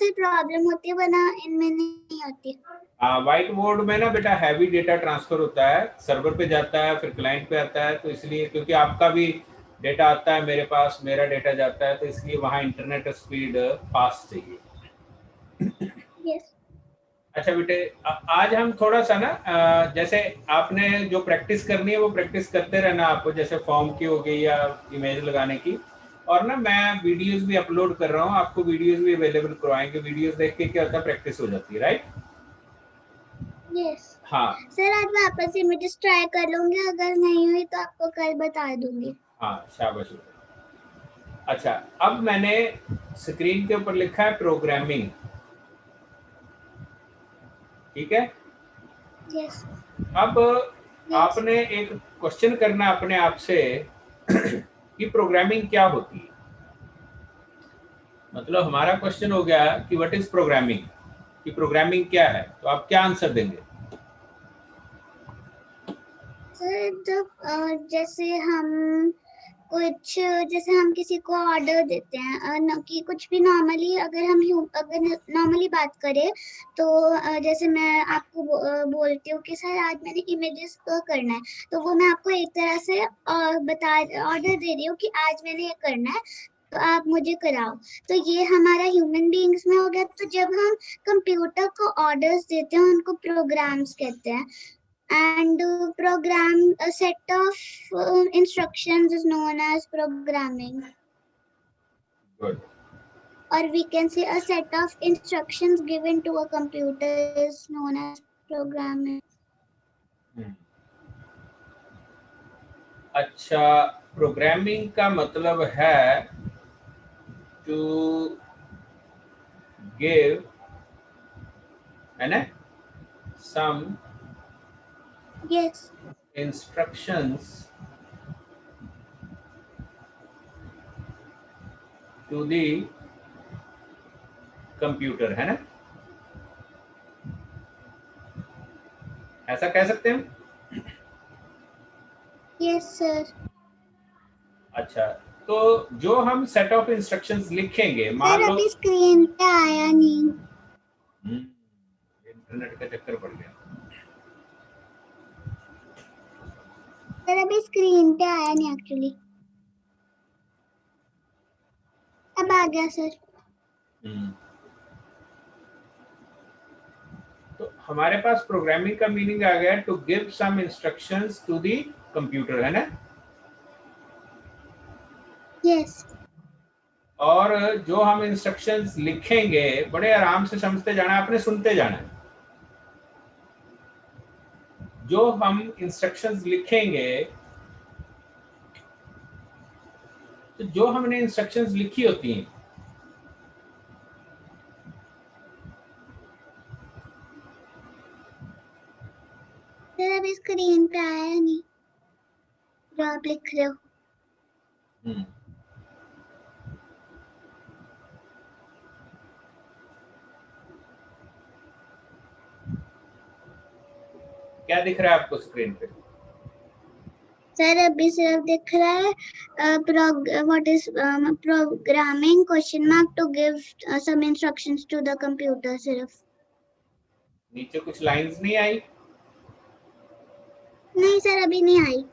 से प्रॉब्लम होती है, वरना इनमें नहीं होती। व्हाइट बोर्ड में ना बेटा हैवी डेटा ट्रांसफर होता है, सर्वर पे जाता है, फिर क्लाइंट पे आता है, तो इसलिए क्योंकि आपका भी डेटा आता है मेरे पास, मेरा डेटा जाता है, तो इसलिए वहाँ इंटरनेट स्पीड फास्ट चाहिए। यस। अच्छा बेटे, आज हम थोड़ा सा ना जैसे आपने जो प्रैक्टिस करनी है वो प्रैक्टिस करते रहना आपको, जैसे फॉर्म की हो गई या इमेज लगाने की, और ना मैं वीडियोस भी अपलोड कर रहा हूँ, आपको वीडियोस भी अवेलेबल करवाएंगे, वीडियोस देख के क्या होता है प्रैक्टिस हो जाती है, राइट? यस हाँ सर, आज वापस इमेजेस ट्राई कर लूंगी, अगर नहीं हुई तो आपको कल बता दूंगी। हाँ शाबाश बेटा। अच्छा, अब मैंने स्क्रीन के ऊपर लिखा है प्रोग्रामिंग, ठीक है? यस। अब यस। आपने एक क्वेश्चन करना अपने आप से कि प्रोग्रामिंग क्या होती है। मतलब हमारा क्वेश्चन हो गया कि व्हाट इज प्रोग्रामिंग, कि प्रोग्रामिंग क्या है, तो आप क्या आंसर देंगे? सर जब जैसे हम कुछ जैसे हम किसी को ऑर्डर देते हैं कि कुछ भी नॉर्मली अगर नॉर्मली बात करें तो जैसे मैं आपको बोलती हूँ कि सर आज मैंने इमेजेस करना है, तो वो मैं आपको एक तरह से ऑर्डर दे रही हूँ कि आज मैंने ये करना है, तो आप मुझे कराओ। तो ये हमारा ह्यूमन बीइंग्स में हो गया। तो जब हम कंप्यूटर को ऑर्डर्स देते हैं उनको प्रोग्राम्स कहते हैं। And program a set of instructions is known as programming. Good. Or we can say a set of instructions given to a computer is known as programming. अच्छा, प्रोग्रामिंग का मतलब है टू गिव, है ना, सम Yes. instructions to the computer, है ना, ऐसा कह सकते हैं हम? Yes sir. अच्छा, तो जो हम सेट ऑफ इंस्ट्रक्शंस लिखेंगे, सर मान लो अभी स्क्रीन पे आया नहीं। इंटरनेट का चक्कर पड़ गया। सर अभी स्क्रीन पे आया नहीं एक्चुअली। अब आ गया सर। तो हमारे पास प्रोग्रामिंग का मीनिंग आ गया to give some instructions to the computer, है ना? यस। और जो हम इंस्ट्रक्शंस लिखेंगे बड़े आराम से समझते जाना है, आपने सुनते जाना है। जो हम इंस्ट्रक्शंस लिखेंगे, तो जो हमने इंस्ट्रक्शंस लिखी होती हैं, सर अभी स्क्रीन पे आया नहीं जो आप लिख रहे हो। क्या दिख रहा है आपको स्क्रीन पे? सर अभी सिर्फ दिख रहा है what is programming question mark to give some instructions to the computer, सिर्फ। नीचे कुछ लाइंस नहीं आई? नहीं सर अभी नहीं आई।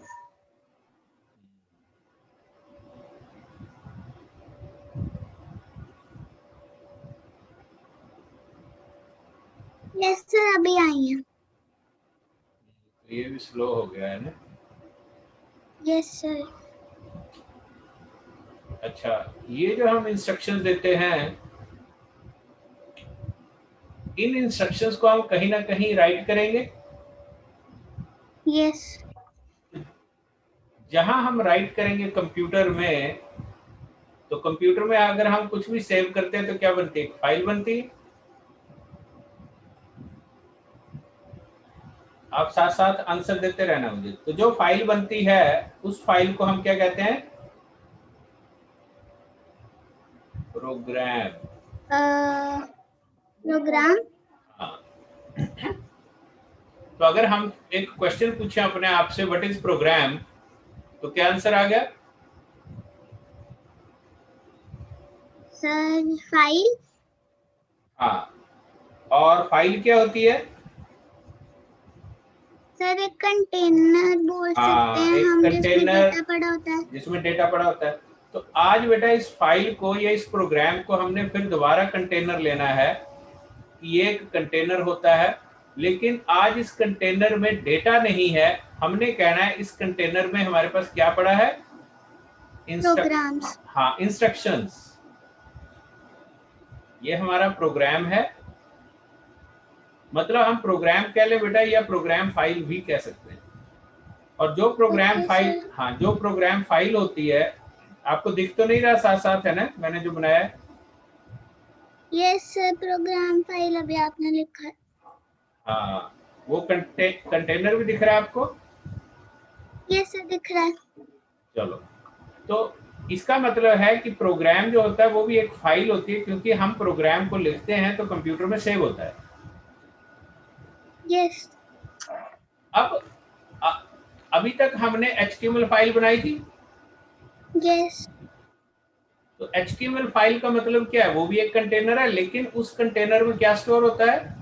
यस सर अभी आई है। ये भी स्लो हो गया है ना? Yes sir. अच्छा, ये जो हम इंस्ट्रक्शंस देते हैं, इन इंस्ट्रक्शंस को हम कहीं ना कहीं राइट करेंगे। यस। जहां हम राइट करेंगे कंप्यूटर में, तो कंप्यूटर में अगर हम कुछ भी सेव करते हैं तो क्या बनती है? फाइल बनती है। आप साथ साथ आंसर देते रहना मुझे। तो जो फाइल बनती है उस फाइल को हम क्या कहते हैं? प्रोग्राम। प्रोग्राम। हाँ। तो अगर हम एक क्वेश्चन पूछें अपने आप से व्हाट इज प्रोग्राम, तो क्या आंसर आ गया? Sir file. हाँ, और फाइल क्या होती है? सर एक कंटेनर बोल सकते हाँ, हैं एक हम, जिसमें कंटेनर डेटा पड़ा होता है। जिसमें डेटा पड़ा होता है। तो आज बेटा इस फाइल को या इस प्रोग्राम को हमने फिर दोबारा कंटेनर लेना है। ये एक कंटेनर होता है, लेकिन आज इस कंटेनर में डेटा नहीं है। हमने कहना है इस कंटेनर में हमारे पास क्या पड़ा है? प्रोग्राम्स। हाँ, इंस्ट्रक्शंस। ये हमारा प्रोग्राम है, मतलब हम प्रोग्राम कह ले बेटा, या प्रोग्राम फाइल भी कह सकते हैं। और जो प्रोग्राम ओके फाइल, सर। हाँ, जो प्रोग्राम फाइल होती है, आपको दिख तो नहीं रहा साथ साथ, है ना, मैंने जो बनाया है? यस सर, प्रोग्राम फाइल अभी आपने लिखा है। हाँ, वो कंटेनर भी दिख रहा है आपको? यस सर, दिख रहा है। चलो, तो इसका मतलब है कि प्रोग्राम जो होता है वो भी एक फाइल होती है, क्योंकि हम प्रोग्राम को लिखते हैं तो कंप्यूटर में सेव होता है। यस। अब अ- अभी तक हमने HTML फाइल बनाई थी। यस। तो HTML फाइल का मतलब क्या है? वो भी एक कंटेनर है, लेकिन उस कंटेनर में क्या स्टोर होता है?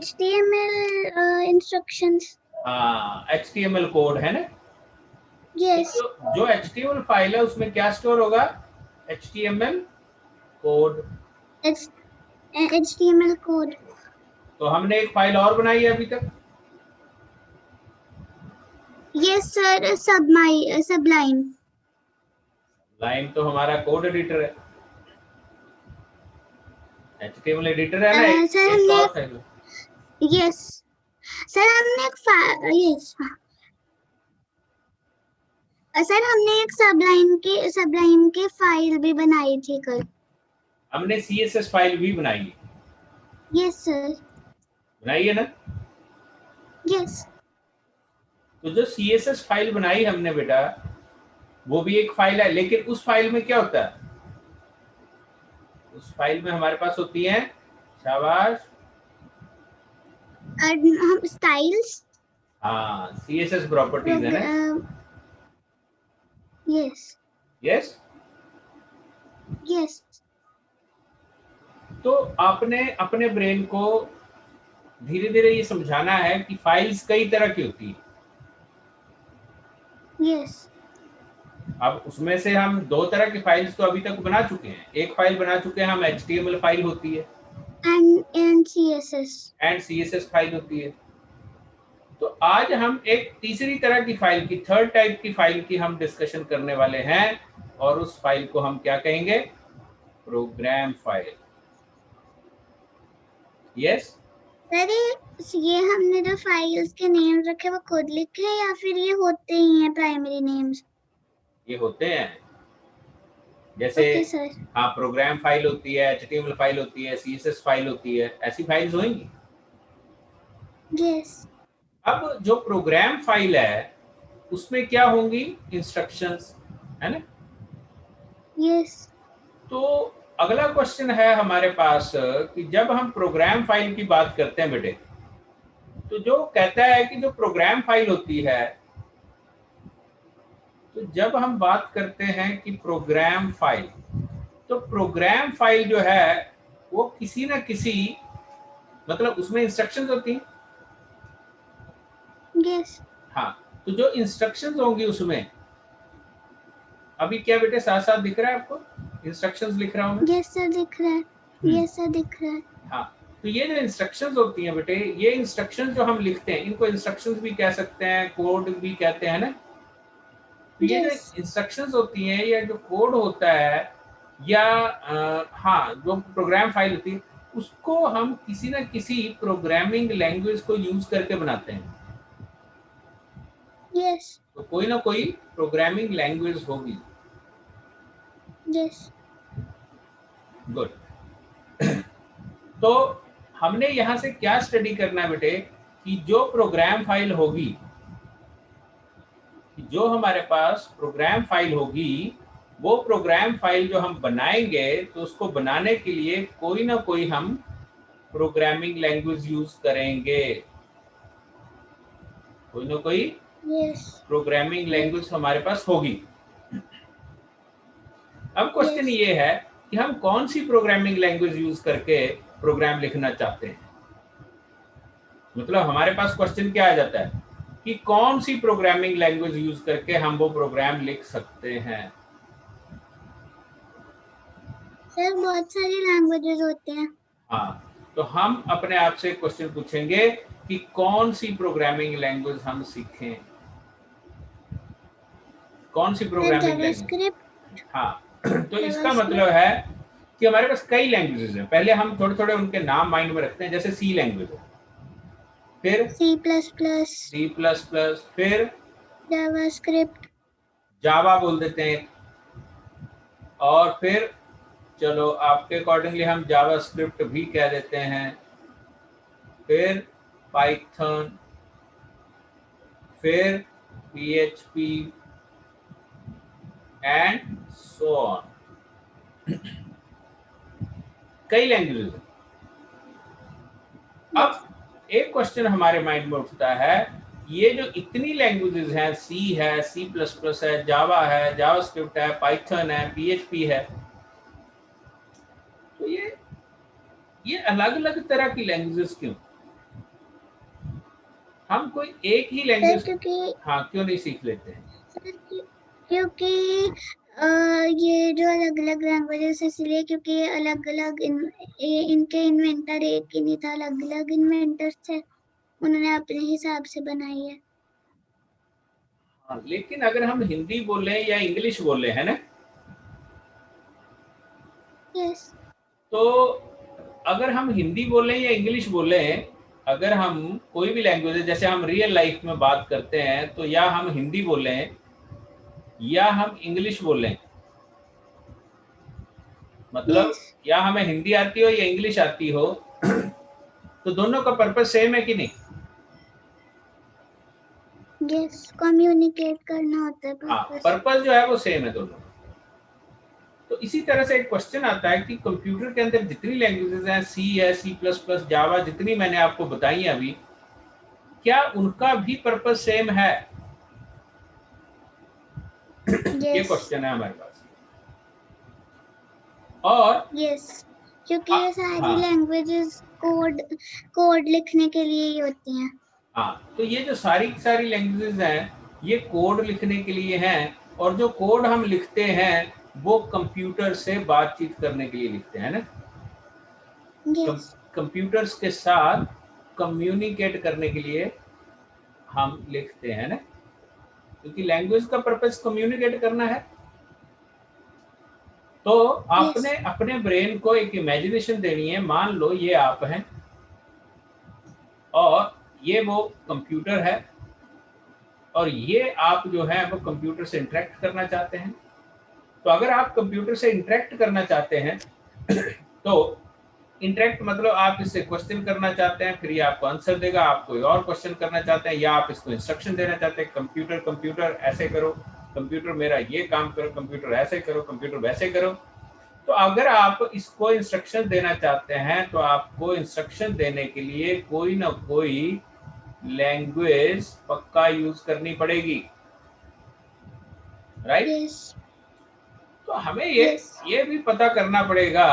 HTML instructions. हाँ, HTML कोड, है ना। तो यस। जो HTML फाइल है उसमें क्या स्टोर होगा? HTML code. HTML code. तो हमने एक फाइल और बनाई है अभी तक। Yes sir, सबलाइन। लाइन तो हमारा कोड एडिटर है, HTML एडिटर है ना, सर एक हमने और फाइल। यस सर हमने यस हाँ। सर हमने एक सबलाइन की फाइल भी बनाई थी कल। हमने CSS फाइल भी बनाई है। Yes sir. बनाई है ना। यस। तो जो CSS फाइल बनाई हमने बेटा, वो भी एक फाइल है, लेकिन उस फाइल में क्या होता है? उस फाइल में हमारे पास होती है, शाबाश, हम स्टाइल्स। हाँ, CSS प्रॉपर्टीज, है ना। यस। यस। यस। तो आपने अपने ब्रेन को धीरे धीरे ये समझाना है कि फाइल्स कई तरह की होती है। यस। अब उसमें से हम दो तरह की फाइल्स तो अभी तक बना चुके हैं। एक फाइल बना चुके हैं हम, HTML फाइल होती है, and CSS। And CSS file होती है। तो आज हम एक तीसरी तरह की फाइल की, थर्ड टाइप की फाइल की हम डिस्कशन करने वाले हैं, और उस फाइल को हम क्या कहेंगे? Program file. यस। अरे, ये हमने जो फाइल्स के नेम रखे वो खुद लिखे हैं या फिर ये होते ही हैं प्राइमरी नेम्स? ये होते हैं, जैसे ओके सर। हाँ, प्रोग्राम फाइल होती है, HTML फाइल होती है, CSS फाइल होती है, ऐसी फाइल्स होंगी। यस। अब जो प्रोग्राम फाइल है उसमें क्या होंगी? इंस्ट्रक्शंस, है ना। यस। तो अगला क्वेश्चन है हमारे पास कि जब हम प्रोग्राम फाइल की बात करते हैं बेटे, तो जो कहता है कि जो प्रोग्राम फाइल होती है, तो जब हम बात करते हैं कि प्रोग्राम फाइल, तो प्रोग्राम फाइल जो है वो किसी ना किसी, मतलब उसमें इंस्ट्रक्शंस होती हैं। यस। हाँ, तो जो इंस्ट्रक्शंस होंगी उसमें, अभी क्या बेटे साथ साथ दिख रहा है आपको? इंस्ट्रक्शंस लिख रहा हूं मैं। यस सर, दिख रहा है। यस सर, दिख रहा है। हाँ, तो ये जो इंस्ट्रक्शंस होती हैं बेटे, ये इंस्ट्रक्शंस जो हम लिखते हैं इनको इंस्ट्रक्शंस भी कह सकते हैं, कोड भी कहते हैं ना। तो ये जो यस। इंस्ट्रक्शंस होती हैं या जो कोड होता है, या हाँ, जो प्रोग्राम फाइल होती है, उसको हम किसी ना किसी प्रोग्रामिंग लैंग्वेज को यूज करके बनाते हैं। यस। तो कोई ना कोई प्रोग्रामिंग लैंग्वेज होगी। यस। गुड। तो हमने यहाँ से क्या स्टडी करना है बेटे, कि जो प्रोग्राम फाइल होगी, जो हमारे पास प्रोग्राम फाइल होगी, वो प्रोग्राम फाइल जो हम बनाएंगे, तो उसको बनाने के लिए कोई ना कोई हम प्रोग्रामिंग लैंग्वेज यूज करेंगे। कोई ना कोई यस। प्रोग्रामिंग लैंग्वेज हमारे पास होगी। अब क्वेश्चन यस। ये है कि हम कौन सी प्रोग्रामिंग लैंग्वेज यूज करके प्रोग्राम लिखना चाहते हैं। मतलब हमारे पास क्वेश्चन क्या आ जाता है कि कौन सी प्रोग्रामिंग लैंग्वेज यूज करके हम वो प्रोग्राम लिख सकते हैं। सर बहुत सारी लैंग्वेजेस होते हैं। हाँ, तो हम अपने आप से क्वेश्चन पूछेंगे कि कौन सी प्रोग्रामिंग लैंग्वेज हम सीखें, कौन सी सर प्रोग्रामिंग लैंग्वेज। जावास्क्रिप्ट। हाँ तो इसका मतलब जावास्क्रिप्ट। है कि हमारे पास कई लैंग्वेजेस हैं। पहले हम थोड़े थोड़े उनके नाम माइंड में रखते हैं, जैसे सी लैंग्वेज है, फिर C++। C++, फिर जावास्क्रिप्ट। जावा बोल देते हैं, और फिर चलो आपके अकॉर्डिंगली हम जावा स्क्रिप्ट भी कह देते हैं, फिर पाइथन, फिर PHP एंड सो ऑन। कई लैंग्वेजेस हैं। अब एक क्वेश्चन हमारे माइंड में उठता है, ये जो इतनी लैंग्वेजेस हैं, सी है, C++ है, जावा है, जावा स्क्रिप्ट है, पाइथन है, PHP है, तो ये अलग अलग तरह की लैंग्वेजेस क्यों? हम कोई एक ही सर लैंग्वेज क्योंकि हाँ क्यों नहीं सीख लेते हैं? सर क्योंकि ये जो अलग अलग लैंग्वेजेस इसलिए क्योंकि अलग अलग इनके इन्वेंटर एक ही नहीं था, अलग अलग इन्वेंटर्स थे, उन्होंने अपने हिसाब से बनाई है। हाँ, लेकिन अगर हम हिंदी बोले या इंग्लिश बोले, है ना, यस। तो अगर हम हिंदी बोलें या इंग्लिश बोलें, अगर हम कोई भी लैंग्वेज है, जैसे हम रियल लाइफ में बात करते हैं, तो या हम हिंदी बोलें या हम इंग्लिश बोलें, मतलब यस। या हमें हिंदी आती हो या इंग्लिश आती हो, तो दोनों का पर्पस सेम है कि नहीं? यस, कम्युनिकेट करना होता है हाँ, पर्पस। पर्पस जो है वो सेम है दोनों। तो इसी तरह से एक क्वेश्चन आता है कि कंप्यूटर के अंदर जितनी लैंग्वेजेस हैं, सी है, C++, जावा, जितनी मैंने आपको बताई हैं अभी, क्या उनका भी पर्पस सेम है? ये यस। क्वेश्चन है हमारे पास। और यस, क्योंकि आ, ये सारी हाँ लैंग्वेजेस कोड कोड लिखने के लिए ही होती हैं। हाँ, तो ये जो सारी की सारी लैंग्वेजेस हैं, ये कोड लिखने के लिए हैं, और जो कोड हम लिखते हैं वो कंप्यूटर से बातचीत करने के लिए लिखते हैं ना, यस। कंप्यूटर्स के साथ कम्युनिकेट करने के लिए हम लिखते हैं ना, क्योंकि लैंग्वेज का पर्पस कम्युनिकेट करना है। तो यस। आपने अपने ब्रेन को एक इमेजिनेशन देनी है। मान लो ये आप हैं और ये वो कंप्यूटर है, और ये आप जो है वो कंप्यूटर से इंटरेक्ट करना चाहते हैं। तो अगर आप कंप्यूटर से इंटरेक्ट करना चाहते हैं तो इंटरेक्ट मतलब आप इससे क्वेश्चन करना चाहते हैं, फिर ये आपको आंसर देगा, आप कोई और क्वेश्चन करना चाहते हैं, या आप इसको इंस्ट्रक्शन देना चाहते हैं, कंप्यूटर कंप्यूटर ऐसे करो, कंप्यूटर मेरा ये काम करो, कंप्यूटर ऐसे करो, कंप्यूटर वैसे करो। तो अगर आप इसको इंस्ट्रक्शन देना चाहते हैं तो आपको इंस्ट्रक्शन देने के लिए कोई ना कोई लैंग्वेज पक्का यूज करनी पड़ेगी, राइट? यस। तो हमें यस। ये भी पता करना पड़ेगा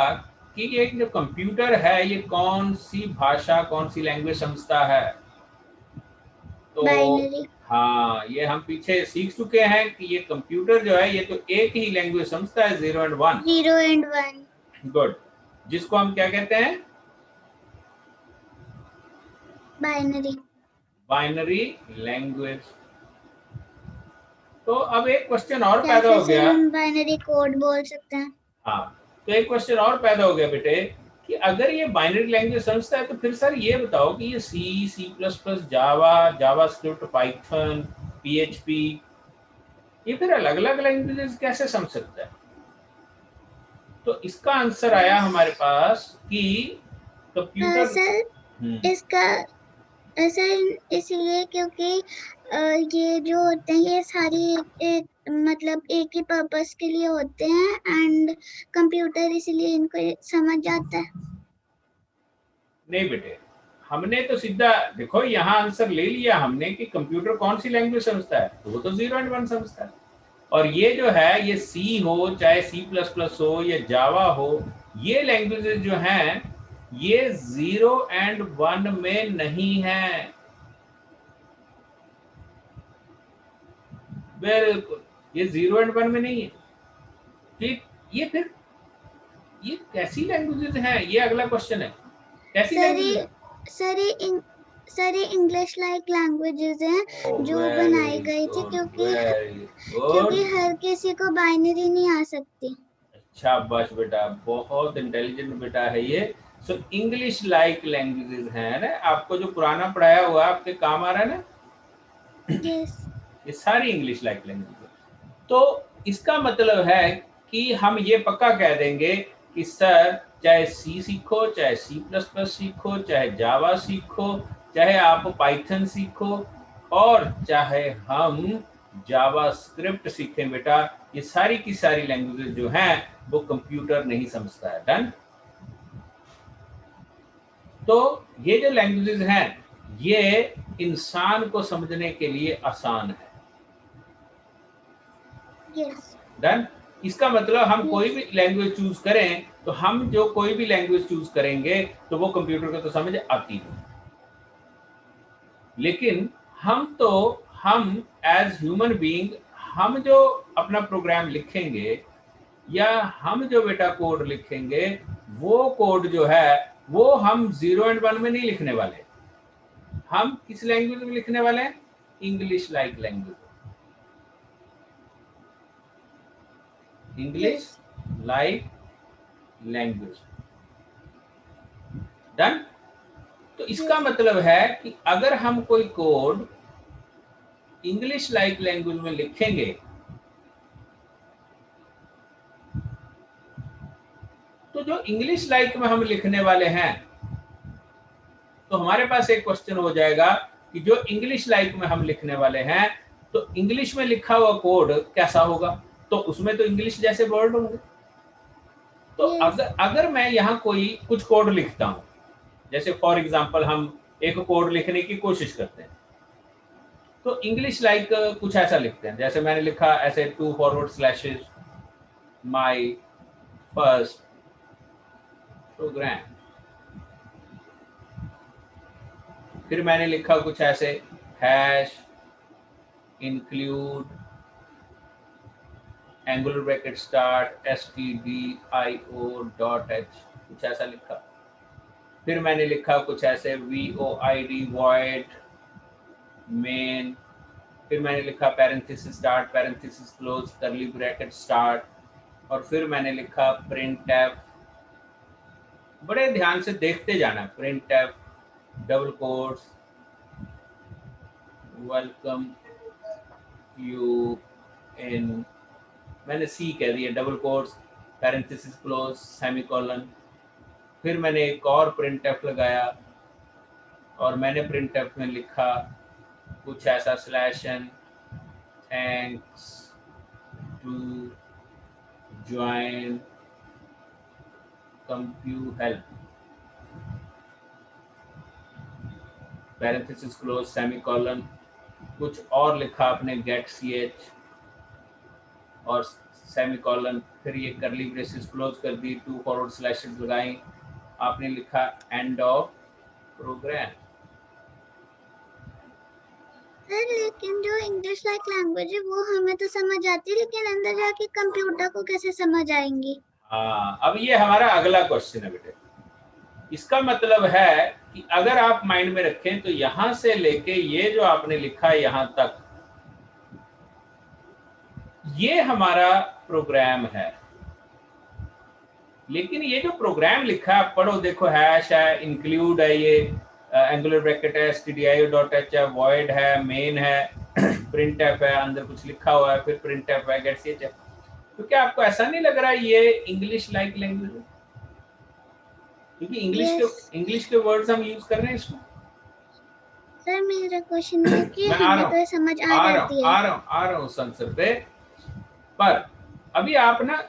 कि ये जो कंप्यूटर है ये कौन सी भाषा, कौन सी लैंग्वेज समझता है। तो बाइनरी। हाँ, ये हम पीछे सीख चुके हैं कि ये कंप्यूटर जो है ये तो एक ही लैंग्वेज समझता है, 0 एंड 1। 0 and 1। गुड। जिसको हम क्या कहते हैं? बाइनरी। Binary language. तो अब एक क्वेश्चन और या पैदा फिर हो सर गया। हम बाइनरी कोड बोल सकते हैं। हाँ, तो एक क्वेश्चन और पैदा हो गया बेटे कि अगर ये बाइनरी लैंग्वेज समझता है तो फिर सर ये बताओ कि ये C++, जावा, जावा स्क्रिप्ट, पाइथन, PHP, ये फिर अलग अलग लैंग्वेजेस कैसे समझ सकता है? तो इसका आंसर आया हमारे पास कि कंप्यूटर। सर इसका सर इसलिए क्योंकि ये जो होते हैं ये सारी एक मतलब एक ही पर्पस के लिए होते हैं, एंड कंप्यूटर इसलिए इनको समझ जाता है। नहीं बेटे, हमने तो सीधा देखो यहाँ आंसर ले लिया हमने कि कंप्यूटर कौन सी लैंग्वेज समझता है, तो वो तो 0 एंड 1 समझता है। और ये जो है, ये सी हो चाहे C++ हो या जावा हो, ये लैंग्वेजेस जो हैं ये 0 and 1 में नहीं है। बिल्कुल, ये 0 and 1 में नहीं है। ठीक, ये फिर ये कैसी लैंग्वेजेस हैं, ये अगला क्वेश्चन है, कैसी सर लैंग्वेजेस है? सर ये इंग्लिश लाइक लैंग्वेजेस हैं जो बनाई गई थी वेरी क्योंकि गुड। हर किसी को बाइनरी नहीं आ सकती। शाबाश बेटा, बहुत इंटेलिजेंट बेटा है ये। सो इंग्लिश लाइक लैंग्वेजेस हैं ना, आपको जो पुराना पढ़ाया हुआ आपके काम आ रहा है ना, यस ये सारी इंग्लिश लाइक लैंग्वेज है। तो इसका मतलब है कि हम ये पक्का कह देंगे कि सर चाहे सी सीखो, चाहे C++ सीखो, चाहे जावा सीखो, चाहे आप पाइथन सीखो, और चाहे हम जावा स्क्रिप्ट सीखें बेटा, ये सारी की सारी लैंग्वेजेस जो हैं वो कंप्यूटर नहीं समझता है। डन। तो ये जो लैंग्वेजेस हैं ये इंसान को समझने के लिए आसान है। Yes done. इसका मतलब हम कोई Yes. भी लैंग्वेज चूज करें तो हम जो कोई भी लैंग्वेज चूज करेंगे तो वो कंप्यूटर को तो समझ आती है, लेकिन हम एज ह्यूमन बीइंग हम जो अपना प्रोग्राम लिखेंगे या हम जो बेटा कोड लिखेंगे, वो कोड जो है वो हम 0 and 1 में नहीं लिखने वाले। हम किस लैंग्वेज में लिखने वाले हैं? English like language. English Yes. Like language. Done. तो इसका Yes. मतलब है कि अगर हम कोई कोड इंग्लिश लाइक लैंग्वेज में लिखेंगे तो जो इंग्लिश लाइक में हम लिखने वाले हैं, तो हमारे पास एक क्वेश्चन हो जाएगा कि जो इंग्लिश लाइक में हम लिखने वाले हैं तो इंग्लिश में लिखा हुआ कोड कैसा होगा? तो उसमें तो इंग्लिश जैसे वर्ड होंगे। तो Yes. अगर मैं यहाँ कोई कुछ कोड लिखता हूँ, जैसे फॉर एग्जांपल हम एक कोड लिखने की कोशिश करते हैं, तो इंग्लिश लाइक कुछ ऐसा लिखते हैं, जैसे मैंने लिखा ऐसे 2 forward slashes my first program, फिर मैंने लिखा कुछ ऐसे hash include angular bracket start stdio.h, कुछ ऐसा लिखा। फिर मैंने लिखा कुछ ऐसे void void मेन, फिर मैंने लिखा parenthesis start parenthesis close curly bracket start, और फिर मैंने लिखा printf। बड़े ध्यान से देखते जाना, printf double quotes welcome you in, मैंने सी कह दिया, double quotes parenthesis close semicolon, फिर मैंने एक और printf लगाया और मैंने printf में लिखा कुछ ऐसा /n thanks to join compu help parenthesis close semicolon, कुछ और लिखा आपने गेट ch और सेमीकोलन, फिर ये कर्ली ब्रेसेस क्लोज कर दी, 2 फॉरवर्ड स्लैशेस लगाई, आपने लिखा एंड ऑफ प्रोग्राम। सर लेकिन जो इंग्लिश लाइक लैंग्वेज है वो हमें तो समझ आती है, लेकिन अंदर जाके कंप्यूटर को कैसे समझ आएंगी? हाँ, अब ये हमारा अगला क्वेश्चन है बेटे। इसका मतलब है कि अगर आप माइंड में रखें तो यहां से लेके ये जो आपने लिखा है यहां तक, ये हमारा प्रोग्राम है। लेकिन ये जो प्रोग्राम लिखा है, पढ़ो देखो, हैश है, इंक्लूड है, ये एंगुलर ब्रैकेट है, stdio.h है, void है, मेन है, printf है, अंदर कुछ लिखा हुआ है, फिर printf है, get ch है। तो क्या आपको ऐसा नहीं लग रहा है ये इंग्लिश लाइक लैंग्वेज है? क्योंकि इंग्लिश के वर्ड्स हम यूज कर रहे हैं इसमें। सर मेरा क्वेश्चन है कि मैं आ हमें रहा तो समझ आ जाती है। आ रहा हूँ उस आंसर पे, पर अभी आप ना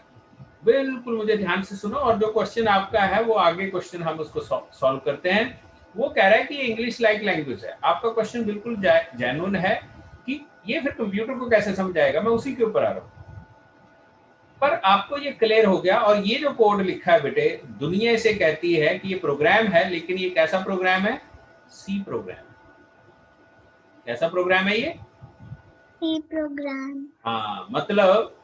बिल्कुल मुझे ध्यान से सुनो, और जो क्वेश्चन आपका है वो आगे क्वेश्चन हम उसको सॉल्व करते हैं। वो कह रहा है कि ये इंग्लिश लाइक लैंग्वेज है। आपका क्वेश्चन बिल्कुल जेन्युइन है कि ये फिर कंप्यूटर को कैसे समझाएगा, मैं उसी के ऊपर आ रहा हूँ। पर आपको ये क्लियर हो गया। और ये जो कोड लिखा है बेटे, दुनिया इसे कहती है कि ये प्रोग्राम है, लेकिन ये कैसा प्रोग्राम है? C program. कैसा प्रोग्राम है ये? C program. हाँ, मतलब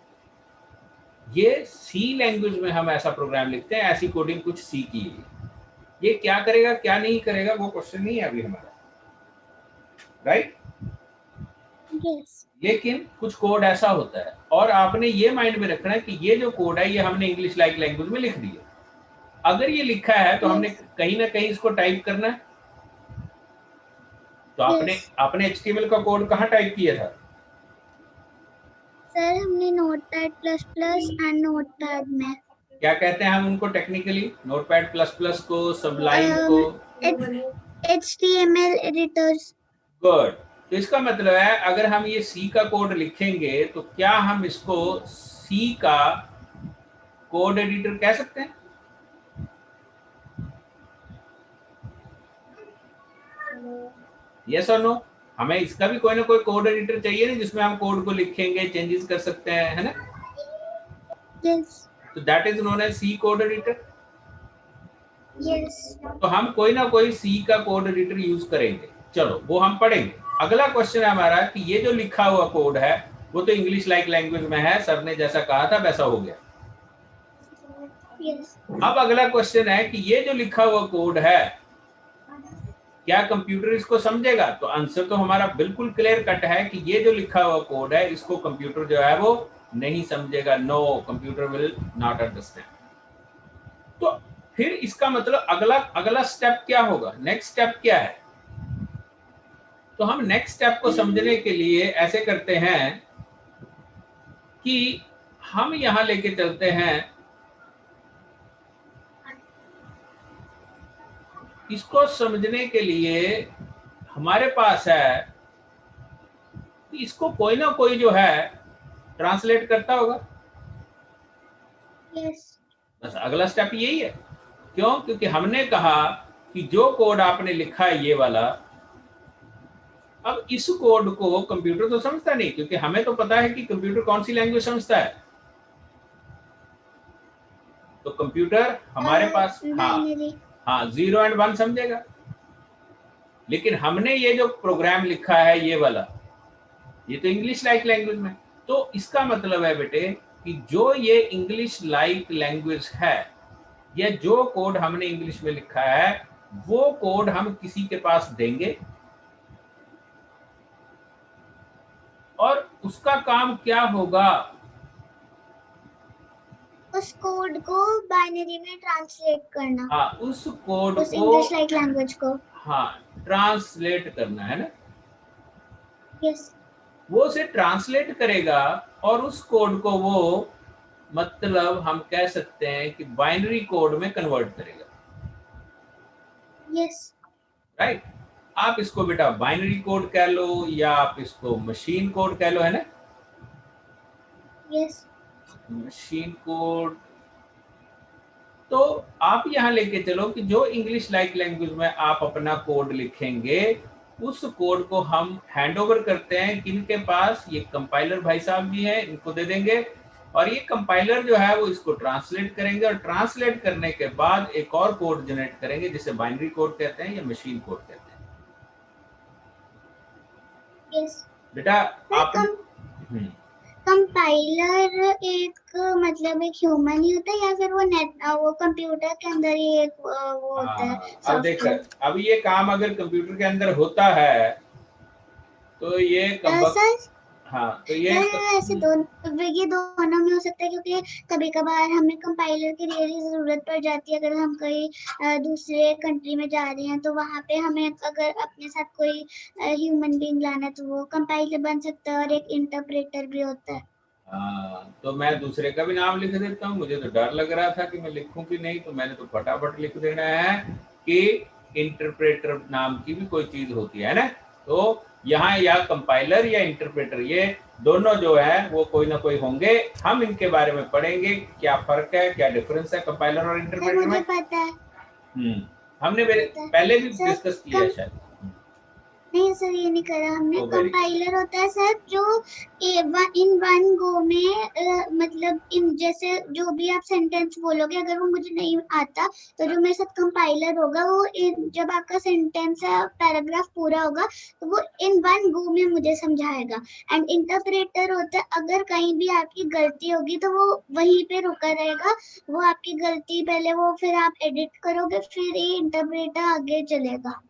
ये सी लैंग्वेज में हम ऐसा प्रोग्राम लिखते हैं, ऐसी कोडिंग कुछ सी की है। ये क्या करेगा क्या नहीं करेगा वो क्वेश्चन नहीं है अभी हमारा, राइट? यस। लेकिन कुछ कोड ऐसा होता है, और आपने ये माइंड में रखना है कि ये जो कोड है ये हमने इंग्लिश लाइक लैंग्वेज में लिख दिया। अगर ये लिखा है तो हमने कहीं ना कहीं इसको टाइप करना है। तो आपने HTML का कोड कहाँ टाइप किया था? सर हमने notepad plus plus and notepad में। क्या कहते हैं हम उनको टेक्निकली? नोटपैड प्लस प्लस को, सबलाइन को? HTML editors. गुड। तो इसका मतलब है अगर हम ये सी का कोड लिखेंगे तो क्या हम इसको सी का कोड एडिटर कह सकते हैं? यस और नो? हमें इसका भी कोई ना कोई कोड एडिटर चाहिए ना, जिसमें हम कोड को लिखेंगे, चेंजेस कर सकते हैं, है ना? यस। तो that is known as C code editor. Yes. तो हम कोई ना कोई सी का कोड एडिटर यूज करेंगे। चलो वो हम पढ़ेंगे। अगला क्वेश्चन है हमारा कि ये जो लिखा हुआ कोड है वो तो इंग्लिश लाइक लैंग्वेज में है, सर ने जैसा कहा था वैसा हो गया। यस। अब अगला क्वेश्चन है कि ये जो लिखा हुआ कोड है क्या कंप्यूटर इसको समझेगा? तो आंसर तो हमारा बिल्कुल क्लियर कट है कि ये जो लिखा हुआ कोड है इसको कंप्यूटर जो है वो नहीं समझेगा। No, computer will not understand. तो फिर इसका मतलब अगला अगला स्टेप क्या होगा? नेक्स्ट स्टेप क्या है? तो हम नेक्स्ट स्टेप को समझने के लिए ऐसे करते हैं कि हम यहां लेके चलते हैं, इसको समझने के लिए हमारे पास है कि इसको कोई ना कोई जो है ट्रांसलेट करता होगा। यस। बस अगला स्टेप यही है। क्यों? क्योंकि हमने कहा कि जो कोड आपने लिखा है ये वाला, अब इस कोड को कंप्यूटर तो समझता नहीं, क्योंकि हमें तो पता है कि कंप्यूटर कौन सी लैंग्वेज समझता है। तो कंप्यूटर हमारे पास हाँ 0 और 1 समझेगा। लेकिन हमने ये जो प्रोग्राम लिखा है ये वाला, ये तो इंग्लिश लाइक लैंग्वेज में। तो इसका मतलब है बेटे कि जो ये इंग्लिश लाइक लैंग्वेज है, या जो कोड हमने इंग्लिश में लिखा है, वो कोड हम किसी के पास देंगे, और उसका काम क्या होगा? उस कोड को बाइनरी में ट्रांसलेट करना। हाँ, उस कोड उस को इंग्लिश लाइक लैंग्वेज को हाँ ट्रांसलेट करना है ना। यस। वो उसे ट्रांसलेट करेगा और उस कोड को वो मतलब हम कह सकते हैं कि बाइनरी कोड में कन्वर्ट करेगा। यस। राइट? आप इसको बेटा बाइनरी कोड कह लो या आप इसको मशीन कोड कह लो, है ना? यस। Machine code. तो आप यहां लेके चलो कि जो इंग्लिश लाइक लैंग्वेज में आप अपना कोड लिखेंगे, उस कोड को हम हैंड ओवर करते हैं किनके पास? ये कंपाइलर भाई साहब भी हैं, इनको दे देंगे। और ये कंपाइलर जो है वो इसको ट्रांसलेट करेंगे, और ट्रांसलेट करने के बाद एक और कोड जनरेट करेंगे जिसे बाइनरी कोड कहते हैं या मशीन कोड कहते हैं। यस। बेटा आप कंपाइलर एक मतलब एक ह्यूमन ही होता है या फिर वो कंप्यूटर के अंदर ही एक वो होता है? अब देख, अब ये काम अगर कंप्यूटर के अंदर होता है तो ये हाँ तो ये ऐसे ये दोनों में हो सकता है, क्योंकि कभी कभार हमें कंपाइलर की रियली जरूरत पड़ जाती है। अगर हम कहीं दूसरे कंट्री में जा रहे हैं तो वहाँ पे हमें अगर अपने साथ कोई ह्यूमन बीइंग लाना है तो वो कंपाइलर बन सकता है, और एक इंटरप्रेटर भी होता है। हाँ, तो मैं दूसरे का भी नाम लिख देता हूँ। मुझे तो डर लग रहा था कि मैं लिखूं कि नहीं, तो मैंने तो फटाफट लिख देना है कि इंटरप्रेटर नाम की भी कोई चीज होती है ना। तो यहाँ या कंपाइलर या इंटरप्रेटर, ये दोनों जो है वो कोई ना कोई होंगे। हम इनके बारे में पढ़ेंगे, क्या फर्क है, क्या डिफरेंस है कंपाइलर और इंटरप्रेटर में। मुझे पता है। हमने पहले भी डिस्कस किया शायद। नहीं सर, ये नहीं करा हमने। ओ वेरी कंपाइलर होता है सर जो इन वन गो में मतलब इन जैसे जो भी आप सेंटेंस बोलोगे, अगर वो मुझे नहीं आता तो जो मेरे साथ कंपाइलर होगा वो जब आपका सेंटेंस या पैराग्राफ पूरा होगा तो वो इन वन गो में मुझे समझाएगा। एंड इंटरप्रेटर होता है अगर कहीं भी आपकी गलती होगी तो वो वहीं पे रुका रहेगा, वो आपकी गलती पहले वो फिर आप एडिट करोगे, फिर ये इंटरप्रेटर आगे चलेगा।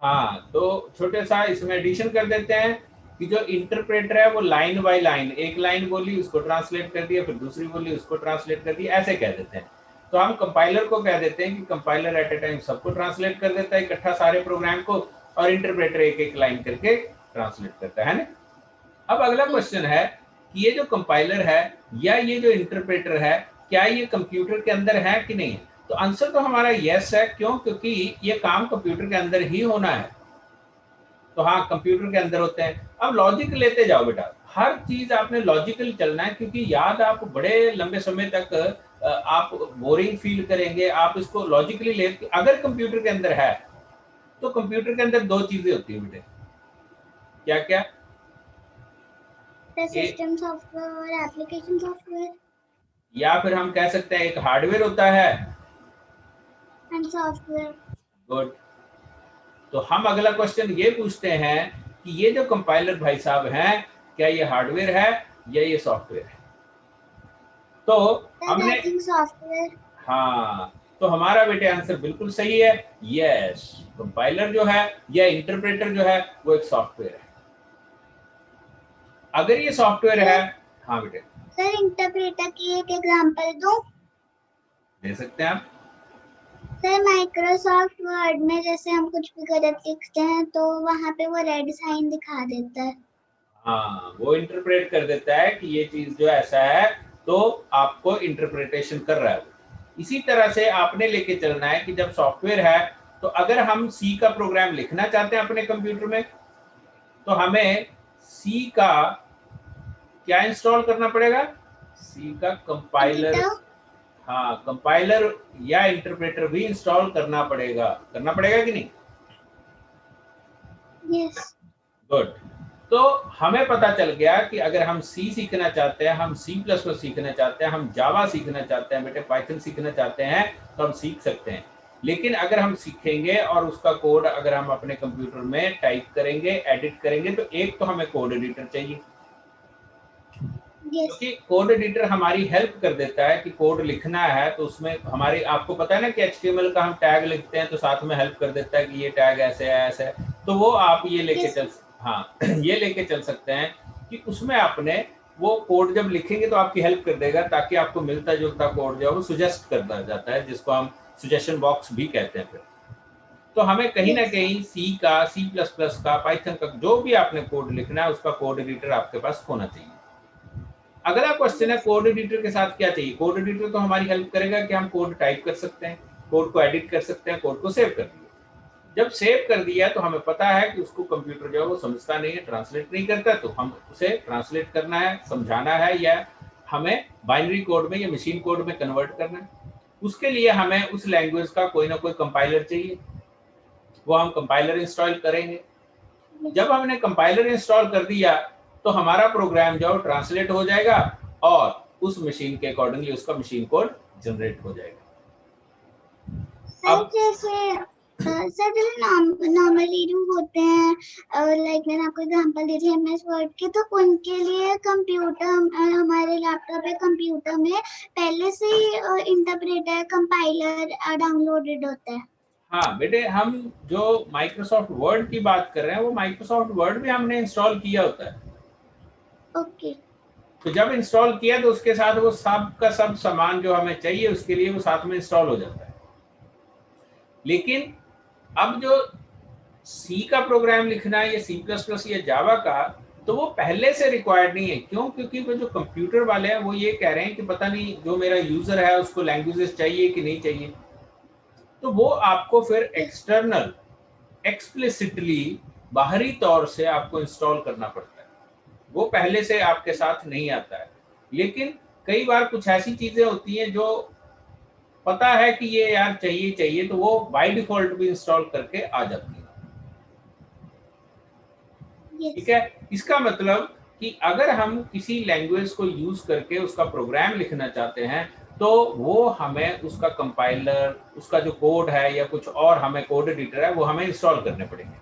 हाँ, तो छोटे सा इसमें एडिशन कर देते हैं कि जो इंटरप्रेटर है वो लाइन बाय लाइन, एक लाइन बोली उसको ट्रांसलेट कर दिया, फिर दूसरी बोली उसको ट्रांसलेट कर दिया, ऐसे कह देते हैं। तो हम कंपाइलर को कह देते हैं कि कंपाइलर एट ए टाइम सबको ट्रांसलेट कर देता है इकट्ठा सारे प्रोग्राम को, और इंटरप्रेटर एक एक लाइन करके ट्रांसलेट करता है ना। अब अगला क्वेश्चन है कि ये जो कंपाइलर है या ये जो इंटरप्रेटर है, क्या ये कंप्यूटर के अंदर है कि नहीं है? तो आंसर तो हमारा यस है। क्यों? क्योंकि ये काम कंप्यूटर के अंदर ही होना है। तो हाँ, कंप्यूटर के अंदर होते हैं। अब लॉजिक लेते जाओ बेटा, हर चीज आपने लॉजिकल चलना है, क्योंकि याद आप बड़े लंबे समय तक आप बोरिंग फील करेंगे। आप इसको लॉजिकली ले, अगर कंप्यूटर के अंदर है तो कंप्यूटर के अंदर दो चीजें होती है बेटे, क्या क्या? सिस्टम सॉफ्टवेयर और एप्लीकेशन सॉफ्टवेयर या फिर हम कह सकते हैं एक हार्डवेयर होता है एंड सॉफ्टवेयर। गुड। तो हम अगला क्वेश्चन ये पूछते हैं कि ये जो कंपाइलर भाई साहब हैं, क्या ये हार्डवेयर है या ये सॉफ्टवेयर है? तो हमने सॉफ्टवेयर। हाँ, तो हमारा बेटे आंसर बिल्कुल सही है, यस। कंपाइलर जो है या इंटरप्रेटर जो है वो एक सॉफ्टवेयर है। अगर ये सॉफ्टवेयर है, हाँ बेटे सर इंटरप्रेटर की एक एग्जांपल दूं? दे सकते हैं आप। सर माइक्रोसॉफ्ट वर्ड में जैसे हम कुछ भी गलत लिखते हैं तो वहां पे वो रेड साइन दिखा देता है। हाँ, वो इंटरप्रेट कर देता है कि ये चीज जो ऐसा है, तो आपको इंटरप्रिटेशन कर रहा है। इसी तरह से आपने लेके चलना है कि जब सॉफ्टवेयर है, तो अगर हम सी का प्रोग्राम लिखना चाहते हैं अपने कंप्यूटर में, तो हमें सी का क्या इंस्टॉल करना पड़ेगा? सी का कंपाइलर। हाँ, कंपाइलर या इंटरप्रेटर भी इंस्टॉल करना पड़ेगा कि नहीं? यस। गुड। तो हमें पता चल गया कि अगर हम सी सीखना चाहते हैं, हम सी प्लस प्लस सीखना चाहते हैं, हम जावा सीखना चाहते हैं, बेटे पाइथन सीखना चाहते हैं, तो हम सीख सकते हैं। लेकिन अगर हम सीखेंगे और उसका कोड अगर हम अपने कंप्यूटर में टाइप करेंगे, एडिट करेंगे, तो एक तो हमें कोड एडिटर चाहिए, क्योंकि कोड एडिटर हमारी हेल्प कर देता है कि कोड लिखना है तो उसमें हमारी, आपको पता है ना कि HTML का हम टैग लिखते हैं तो साथ में हेल्प कर देता है कि ये टैग ऐसे है ऐसे है, तो वो आप ये लेके चल, हाँ ये लेके चल सकते हैं कि उसमें आपने वो कोड जब लिखेंगे तो आपकी हेल्प कर देगा, ताकि आपको मिलता जुलता कोड जो है वो सुजेस्ट करता जाता है, जिसको हम सजेशन बॉक्स भी कहते हैं फिर। तो हमें कहीं ना कहीं सी का, सी प्लस प्लस का, पाइथन का जो भी आपने कोड लिखना है उसका कोड एडिटर आपके पास होना चाहिए। अगला क्वेश्चन है कोड एडिटर के साथ क्या चाहिए? कोड एडिटर तो हमारी हेल्प करेगा कि हम कोड टाइप कर सकते हैं, कोड को एडिट कर सकते हैं, कोड को सेव कर दिया। जब सेव कर दिया तो हमें पता है कि उसको कंप्यूटर जो है वो समझता नहीं है, ट्रांसलेट नहीं करता, तो हम उसे ट्रांसलेट करना है, समझाना है, या हमें बाइनरी कोड में या मशीन कोड में कन्वर्ट करना है। उसके लिए हमें उस लैंग्वेज का कोई ना कोई कंपाइलर चाहिए, वो हम कंपाइलर इंस्टॉल करेंगे। जब हमने कंपाइलर इंस्टॉल कर दिया तो हमारा प्रोग्राम जो ट्रांसलेट हो जाएगा और उस मशीन के अकॉर्डिंगली उसका मशीन कोड जनरेट हो जाएगा। अब जैसे सर जैसे नॉर्मली जो होते हैं, लाइक मैंने आपको एग्जांपल दी थी MS वर्ड की, तो उनके लिए कंप्यूटर, हमारे लैपटॉप या कंप्यूटर में पहले से ही इंटरप्रेटर कंपाइलर डाउनलोडेड होता है। हाँ बेटे, हम जो माइक्रोसॉफ्ट वर्ड की बात कर रहे हैं वो माइक्रोसॉफ्ट वर्ड भी हमने इंस्टॉल किया होता है। ओके। तो जब इंस्टॉल किया तो उसके साथ वो सब का सब सामान जो हमें चाहिए उसके लिए वो साथ में इंस्टॉल हो जाता है। लेकिन अब जो सी का प्रोग्राम लिखना है या सी प्लस प्लस या जावा का, तो वो पहले से रिक्वायर्ड नहीं है। क्यों? क्योंकि वो जो कंप्यूटर वाले हैं वो ये कह रहे हैं कि पता नहीं जो मेरा यूजर है उसको लैंग्वेजेस चाहिए कि नहीं चाहिए, तो वो आपको फिर एक्सटर्नल एक्सप्लिसिटली बाहरी तौर से आपको इंस्टॉल करना पड़ता है, वो पहले से आपके साथ नहीं आता है। लेकिन कई बार कुछ ऐसी चीजें होती हैं जो पता है कि ये यार चाहिए, तो वो बाय डिफॉल्ट भी इंस्टॉल करके आ जाती है। ठीक है। इसका मतलब कि अगर हम किसी लैंग्वेज को यूज करके उसका प्रोग्राम लिखना चाहते हैं तो वो हमें उसका कंपाइलर, उसका जो कोड है या कुछ और हमें कोड एडिटर है वो हमें इंस्टॉल करने पड़ेंगे,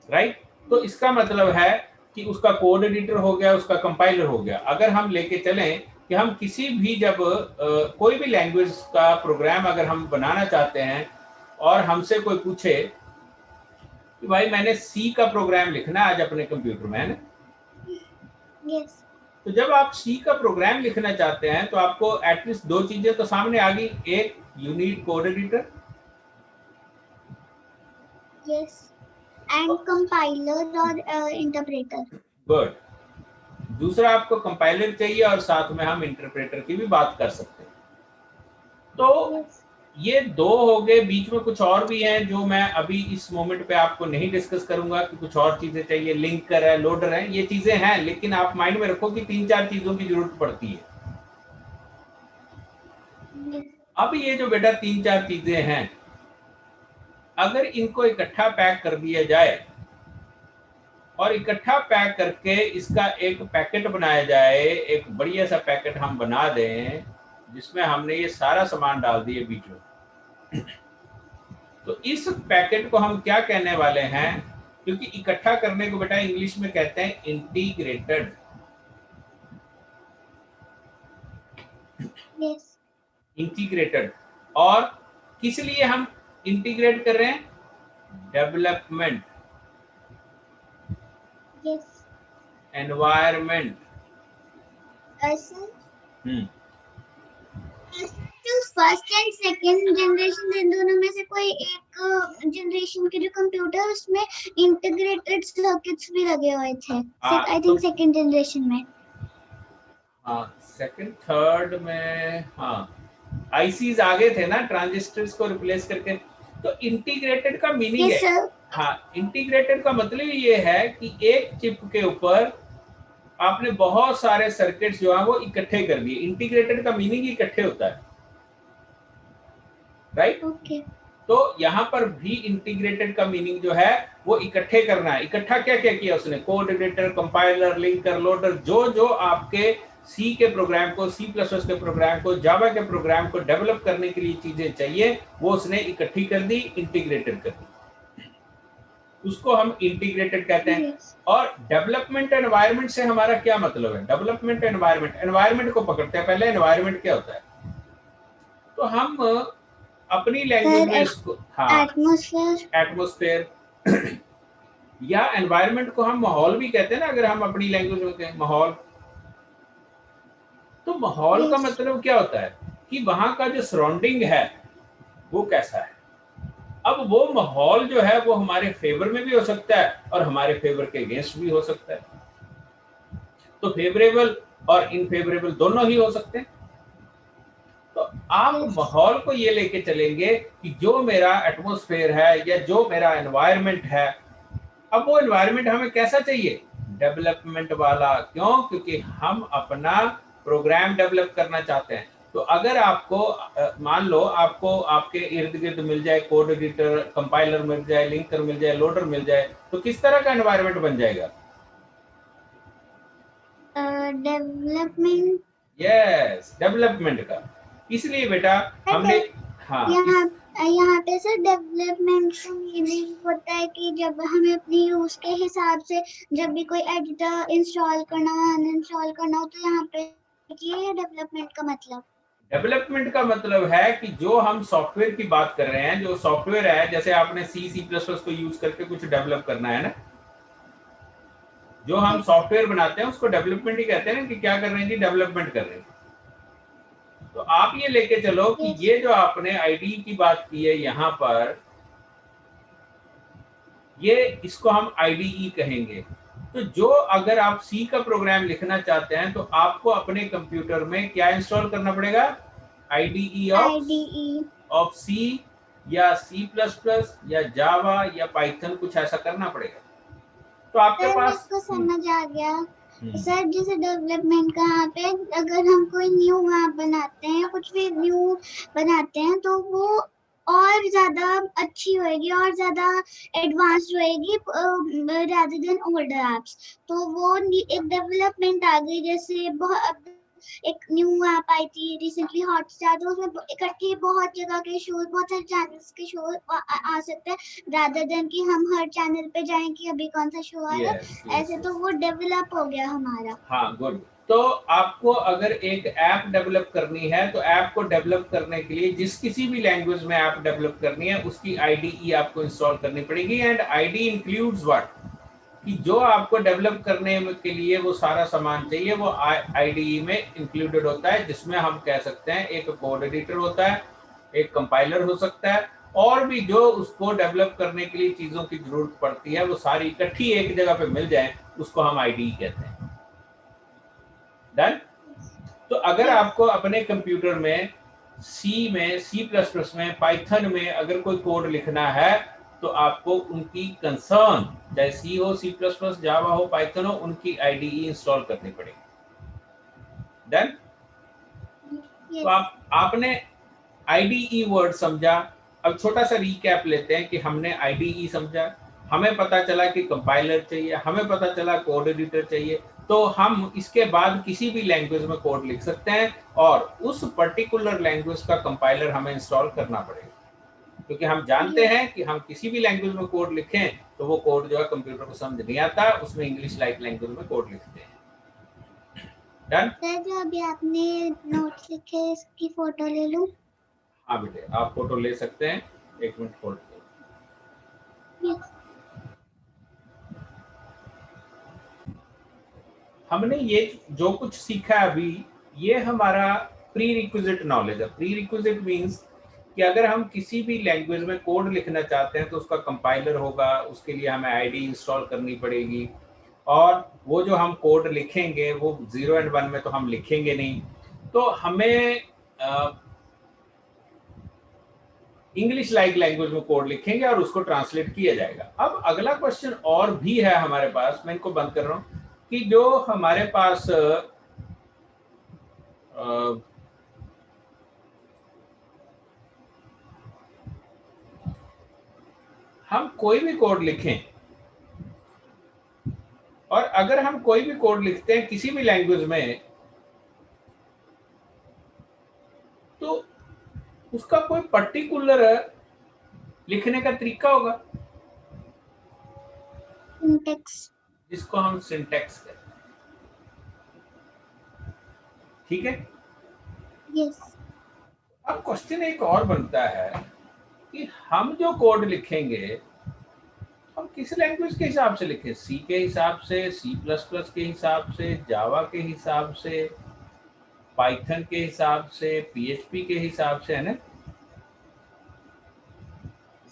राइट। तो इसका मतलब है कि उसका कोड एडिटर हो गया, उसका कंपाइलर हो गया। अगर हम लेके चलें कि हम किसी भी जब कोई भी लैंग्वेज का प्रोग्राम अगर हम बनाना चाहते हैं और हमसे कोई पूछे कि भाई मैंने सी का प्रोग्राम लिखना है आज अपने कंप्यूटर में, है ना। Yes. तो जब आप सी का प्रोग्राम लिखना चाहते हैं तो आपको एटलीस्ट दो चीजें तो सामने आ गई। एक, you need code editor. Yes. And compiler और interpreter. गुड। दूसरा, आपको कंपाइलर चाहिए और साथ में हम इंटरप्रेटर की भी बात कर सकते हैं। तो Yes. ये दो हो गए, बीच में कुछ और भी हैं जो मैं अभी इस मोमेंट पे आपको नहीं डिस्कस करूंगा कि कुछ और चीजें चाहिए। लिंकर है, लोडर है, ये चीजें हैं, लेकिन आप माइंड में रखो कि 3-4 चीजों की जरूरत पड़ती है। Yes. अब ये जो बेटा 3-4 चीजें हैं, अगर इनको इकट्ठा पैक कर दिया जाए और इकट्ठा पैक करके इसका एक पैकेट बनाया जाए, एक बढ़िया सा पैकेट हम बना दें जिसमें हमने ये सारा सामान डाल दिए बीच में, तो इस पैकेट को हम क्या कहने वाले हैं, क्योंकि इकट्ठा करने को बेटा इंग्लिश में कहते हैं इंटीग्रेटेड। Yes. इंटीग्रेटेड। और किस लिए हम इंटीग्रेट कर रहे हैं? Development, Yes. एनवायरमेंट। ऐसे हम्म, तो फर्स्ट एंड सेकंड जनरेशन, इन दोनों में से कोई एक जनरेशन के जो कंप्यूटर उसमें इंटीग्रेटेड सर्किट्स भी लगे हुए थे। आई थिंक सेकंड जनरेशन में। हाँ, सेकंड थर्ड में हाँ आईसीज आ गए थे ना, ट्रांजिस्टर्स को रिप्लेस करके। तो इंटीग्रेटेड का मीनिंग Yes, है, sir. हाँ, इंटीग्रेटेड का मतलब ये है कि एक चिप के ऊपर आपने बहुत सारे सर्किट्स जो है वो इकट्ठे कर दिए। इंटीग्रेटेड का मीनिंग इकट्ठे होता है, राइट। Okay. तो यहाँ पर भी इंटीग्रेटेड का मीनिंग जो है वो इकट्ठे करना है। इकट्ठा क्या क्या किया उसने? Code editor, compiler, linker, loader, जो जो आपके सी के प्रोग्राम को, सी प्लस प्लस के प्रोग्राम को, जावा के प्रोग्राम को डेवलप करने के लिए चीजें चाहिए, वो उसने इकट्ठी कर दी, इंटीग्रेटेड कर दी। उसको हम इंटीग्रेटेड कहते हैं। Yes. और डेवलपमेंट एनवायरनमेंट से हमारा क्या मतलब है? डेवलपमेंट एनवायरनमेंट, एनवायरनमेंट को पकड़ते हैं पहले। एनवायरनमेंट क्या होता है? तो हम अपनी लैंग्वेज में इसको, हाँ, एटमॉस्फेयर या एनवायरनमेंट को हम माहौल भी कहते हैं ना, अगर हम अपनी लैंग्वेज में कहें माहौल। तो माहौल का मतलब क्या होता है कि वहां का जो सराउंडिंग है वो कैसा है। अब वो माहौल जो है वो हमारे फेवर में भी हो सकता है और हमारे फेवर के अगेंस्ट भी हो सकता है। तो फेवरेबल और इनफेवरेबल दोनों ही हो सकते हैं। तो आप माहौल को ये लेके चलेंगे कि जो मेरा एटमॉस्फेयर है या जो मेरा एनवायरनमेंट है, अब वो एनवायरनमेंट हमें कैसा चाहिए? डेवलपमेंट वाला। क्यों? क्योंकि हम अपना प्रोग्राम डेवलप करना चाहते हैं। तो अगर आपको मान लो आपको आपके इर्द गिर्द मिल जाए कोड एडिटर, कंपाइलर मिल जाए, लिंकर मिल जाए, लोडर मिल जाए, तो किस तरह का एनवायरनमेंट बन जाएगा? डेवलपमेंट। यस, डेवलपमेंट का। इसलिए बेटा हमने, हाँ, यहाँ पे सर डेवलपमेंट का मीनिंग होता है कि जब हमें अपनी यूज के हिसाब से जब भी कोई एडिटर इंस्टॉल करना हो, अनइंस्टॉल करना हो, तो यहाँ पे ये है डेवलपमेंट का मतलब। डेवलपमेंट का मतलब है कि जो हम सॉफ्टवेयर की बात कर रहे हैं, जो सॉफ्टवेयर है, जैसे आपने सी, सी प्लस प्लस को यूज करके कुछ डेवलप करना है ना, जो हम सॉफ्टवेयर बनाते हैं उसको डेवलपमेंट ही कहते हैं ना, कि क्या कर रहे हैं जी? डेवलपमेंट कर रहे हैं। तो आप ये लेके चलो कि ये जो आपने आईडी की बात की है यहाँ पर, ये इसको हम आईडीई कहेंगे। तो जो अगर आप सी का प्रोग्राम लिखना चाहते हैं तो आपको अपने कंप्यूटर में क्या इंस्टॉल करना पड़ेगा? आईडीई ऑफ सी या सी प्लस प्लस या जावा या पाइथन, कुछ ऐसा करना पड़ेगा। तो आपके पास समझ आ गया सर। जैसे डेवलपमेंट का यहाँ पे अगर हम कोई न्यू ऐप बनाते हैं, कुछ भी न्यू बनाते हैं, तो वो और ज्यादा अच्छी होएगी और ज्यादा एडवांस्ड होएगी rather than older apps। तो वो एक डेवलपमेंट आ गई, जैसे बहुत एक न्यू ऐप आई थी रिसेंटली हॉटस्टार, तो उसमें इकट्ठे बहुत जगह के शो, बहुत सारे चैनल्स के शो आ सकते हैं, rather than कि हम हर चैनल पे जाएं कि अभी कौन सा शो आया। ऐसे तो वो डेवलप हो गया हमारा। हाँ, गुड। तो आपको अगर एक ऐप डेवलप करनी है तो ऐप को डेवलप करने के लिए जिस किसी भी लैंग्वेज में ऐप डेवलप करनी है उसकी आईडीई आपको इंस्टॉल करनी पड़ेगी। एंड आईडी इंक्लूड्स व्हाट, कि जो आपको डेवलप करने के लिए वो सारा सामान चाहिए वो आईडीई में इंक्लूडेड होता है, जिसमें हम कह सकते हैं एक कोड एडिटर होता है, एक कंपाइलर हो सकता है, और भी जो उसको डेवलप करने के लिए चीज़ों की जरूरत पड़ती है वो सारी इकट्ठी एक जगह पे मिल जाए, उसको हम आईडीई कहते हैं। डन। तो अगर आपको अपने कंप्यूटर में सी में, सी प्लस प्लस में, पाइथन में अगर कोई कोड लिखना है तो आपको उनकी कंसर्न, चाहे सी हो, सी प्लस प्लस, जावा हो, पाइथन हो, उनकी आईडीई इंस्टॉल करनी पड़ेगी। डन। तो आपने आईडीई वर्ड समझा। अब छोटा सा रीकैप लेते हैं कि हमने आईडीई समझा, हमें पता चला कि कंपाइलर चाहिए, हमें पता चला कोड एडिटर चाहिए, तो हम इसके बाद किसी भी लैंग्वेज में कोड लिख सकते हैं और उस पर्टिकुलर लैंग्वेज का कंपाइलर हमें इंस्टॉल करना पड़ेगा, क्योंकि हम जानते हैं कि हम किसी भी लैंग्वेज में कोड लिखें तो वो कोड जो है कंप्यूटर को समझ नहीं आता, उसमें इंग्लिश लाइक लैंग्वेज में कोड लिखते हैं। डन। सर जो अभी आपने नोट्स लिखे इसकी फोटो ले लूं? हाँ बेटे, आप फोटो ले सकते हैं, 1 मिनट होल्ड करो। हमने ये जो कुछ सीखा अभी, ये हमारा प्री रिक्विजिट नॉलेज है। प्री रिक्विजिट मीन्स कि अगर हम किसी भी लैंग्वेज में कोड लिखना चाहते हैं तो उसका कंपाइलर होगा, उसके लिए हमें आईडी इंस्टॉल करनी पड़ेगी, और वो जो हम कोड लिखेंगे वो 0 और 1 में तो हम लिखेंगे नहीं, तो हमें इंग्लिश लाइक लैंग्वेज में कोड लिखेंगे और उसको ट्रांसलेट किया जाएगा। अब अगला क्वेश्चन और भी है हमारे पास, मैं इनको बंद कर रहा हूँ, कि जो हमारे पास हम कोई भी कोड लिखें, और अगर हम कोई भी कोड लिखते हैं किसी भी लैंग्वेज में, तो उसका कोई पर्टिकुलर लिखने का तरीका होगा, सिंटैक्स, जिसको हम सिंटैक्स कहते हैं। ठीक है। यस। अब क्वेश्चन एक और बनता है कि हम जो कोड लिखेंगे हम किस लैंग्वेज के हिसाब से लिखें, सी के हिसाब से, सी प्लस प्लस के हिसाब से, जावा के हिसाब से, पाइथन के हिसाब से, पीएचपी के हिसाब से, है ना?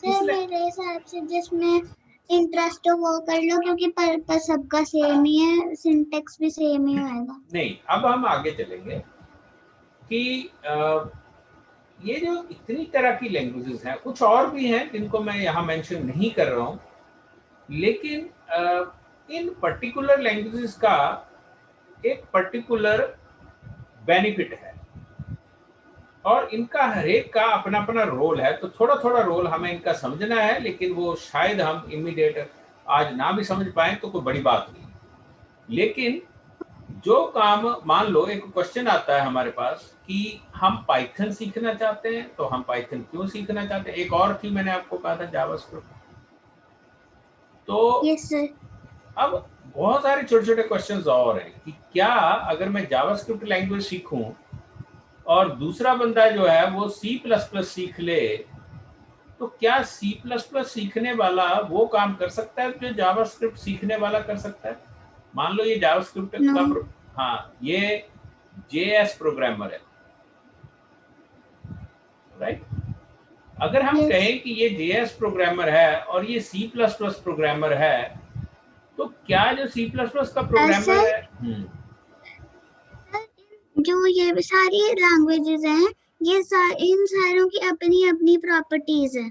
सर मेरे हिसाब से जिसमें इंटरेस्ट हो वो कर लो, क्योंकि पर्पस सबका सेम ही है, सिंटैक्स भी सेम ही होएगा। नहीं, अब हम आगे चलेंगे कि ये जो इतनी तरह की लैंग्वेजेस हैं, कुछ और भी हैं जिनको मैं यहाँ मेंशन नहीं कर रहा हूँ, लेकिन इन पर्टिकुलर लैंग्वेजेस का एक पर्टिकुलर बेनिफिट है और इनका हर एक का अपना अपना रोल है। तो थोड़ा थोड़ा रोल हमें इनका समझना है, लेकिन वो शायद हम इमीडिएट आज ना भी समझ पाए तो कोई बड़ी बात नहीं। लेकिन जो काम, मान लो एक क्वेश्चन आता है हमारे पास कि हम पाइथन सीखना चाहते हैं, तो हम पाइथन क्यों सीखना चाहते हैं? एक और थी, मैंने आपको कहा था जावास्क्रिप्ट। तो यस सर। अब बहुत सारे छोटे छोटे क्वेश्चंस और हैं कि क्या अगर मैं जावास्क्रिप्ट लैंग्वेज सीखूं और दूसरा बंदा जो है वो सी प्लस प्लस सीख ले, तो क्या सी प्लस प्लस सीखने वाला वो काम कर सकता है जो जावास्क्रिप्ट सीखने वाला कर सकता है? मान लो ये जावास्क्रिप्ट का हाँ, ये जेएस प्रोग्रामर है, राइट? अगर हम कहें कि ये जेएस प्रोग्रामर है और ये सी प्लस प्लस प्रोग्रामर है, तो क्या जो सी प्लस प्लस का प्रोग्रामर है, जो ये सारी लैंग्वेजेस हैं, ये इन सारों की अपनी अपनी प्रॉपर्टीज है।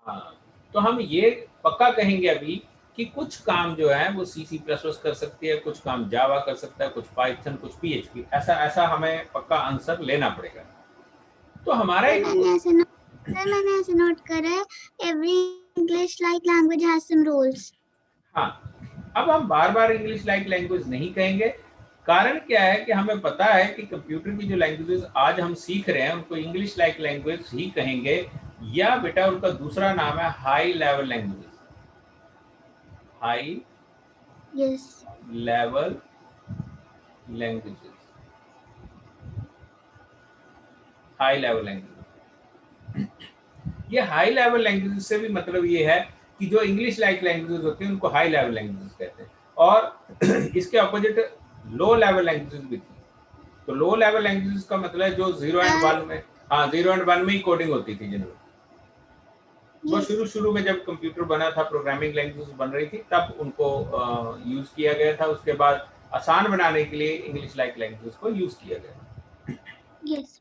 हाँ, तो हम ये पक्का कहेंगे अभी कि कुछ काम जो है वो सी प्लस प्लस कर सकती है, कुछ काम जावा कर सकता है, कुछ पाइथन, कुछ पीएचपी, ऐसा ऐसा हमें पक्का आंसर लेना पड़ेगा। तो हमारा एक सर मैंने ऐसे नोट करा है, every English like language has some rules. हाँ, अब हम बार बार इंग्लिश लाइक लैंग्वेज नहीं कहेंगे। कारण क्या है कि हमें पता है कि कंप्यूटर की जो लैंग्वेजेस आज हम सीख रहे हैं उनको इंग्लिश लाइक लैंग्वेज ही कहेंगे, या बेटा उनका दूसरा नाम है high level language. High yes level languages, high level language. ये हाई लेवल लैंग्वेज से भी मतलब ये है कि जो इंग्लिश लाइक लैंग्वेजेस होती हैं उनको हाई लेवल लैंग्वेजेस कहते हैं, और इसके अपोजिट लो लेवल लैंग्वेजेस भी थी। तो लो लेवल लैंग्वेजेस का मतलब है जो 0 एंड 1 में, हाँ 0 एंड 1 में ही कोडिंग होती थी जिनमें। वो शुरू में जब कंप्यूटर बना था, प्रोग्रामिंग लैंग्वेज बन रही थी, तब उनको यूज किया गया था। उसके बाद आसान बनाने के लिए इंग्लिश लाइक लैंग्वेज को यूज किया गया। यस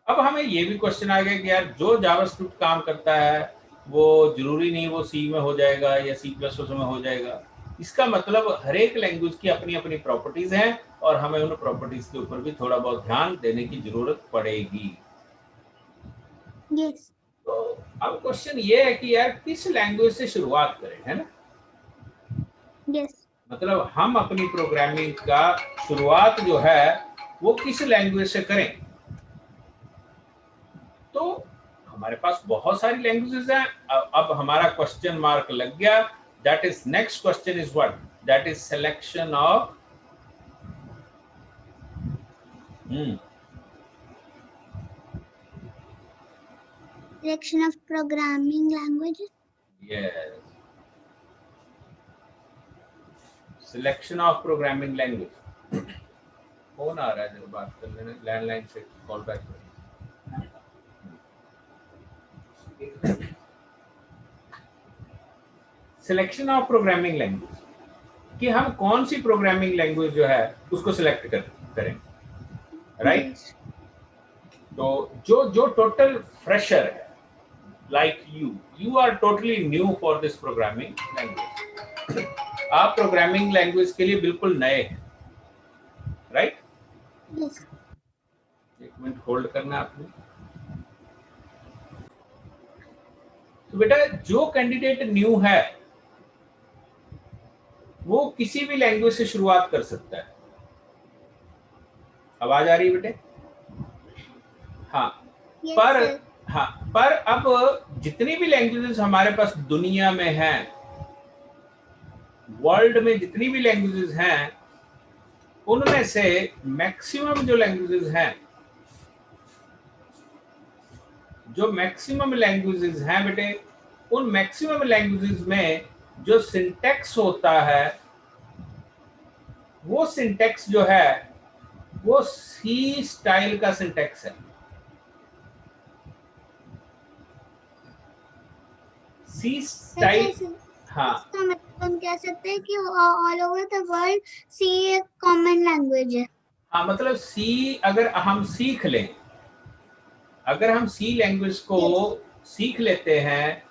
अब हमें ये भी क्वेश्चन आ गया कि यार जो जावास्क्रिप्ट काम करता है वो जरूरी नहीं वो सी में हो जाएगा या सी प्लस प्लस में हो जाएगा। इसका मतलब हर एक लैंग्वेज की अपनी अपनी प्रॉपर्टीज हैं और हमें उन प्रॉपर्टीज के ऊपर भी थोड़ा बहुत ध्यान देने की जरूरत पड़ेगी। यस तो अब क्वेश्चन ये है कि यार किस लैंग्वेज से शुरुआत करें, है ना? यस मतलब हम अपनी प्रोग्रामिंग का शुरुआत जो है वो किस लैंग्वेज से करें। तो हमारे पास बहुत सारी लैंग्वेजेस हैं। अब हमारा क्वेश्चन मार्क लग गया। That is next question is what? That is selection of selection of programming language. Yes, selection of programming language. Phone आ रहा है, जरा बात कर लेना, लैंडलाइन से कॉल बैक कर। सिलेक्शन ऑफ प्रोग्रामिंग लैंग्वेज, कि हम कौन सी प्रोग्रामिंग लैंग्वेज जो है उसको सिलेक्ट करें, राइट? तो जो जो टोटल फ्रेशर है, like you are totally new for this programming language. आप प्रोग्रामिंग लैंग्वेज के लिए बिल्कुल नए हैं, राइट? एक मिनट होल्ड करना आपने। तो बेटा जो कैंडिडेट न्यू है वो किसी भी लैंग्वेज से शुरुआत कर सकता है। आवाज आ रही है बेटे? हाँ। पर हाँ, पर अब जितनी भी लैंग्वेजेस हमारे पास दुनिया में हैं, वर्ल्ड में जितनी भी लैंग्वेजेस हैं, उनमें से मैक्सिमम जो लैंग्वेजेस हैं, जो मैक्सिमम लैंग्वेजेस हैं बेटे, उन मैक्सिमम लैंग्वेजेस में जो सिंटैक्स होता है, वो सिंटैक्स जो है वो सी स्टाइल का सिंटैक्स है। सी स्टाइल, हाँ। इसका मतलब हम कह सकते हैं कि ऑल ओवर द वर्ल्ड सी एक कॉमन लैंग्वेज है। हाँ, मतलब सी अगर हम सीख लें, अगर हम सी लैंग्वेज को सीख लेते हैं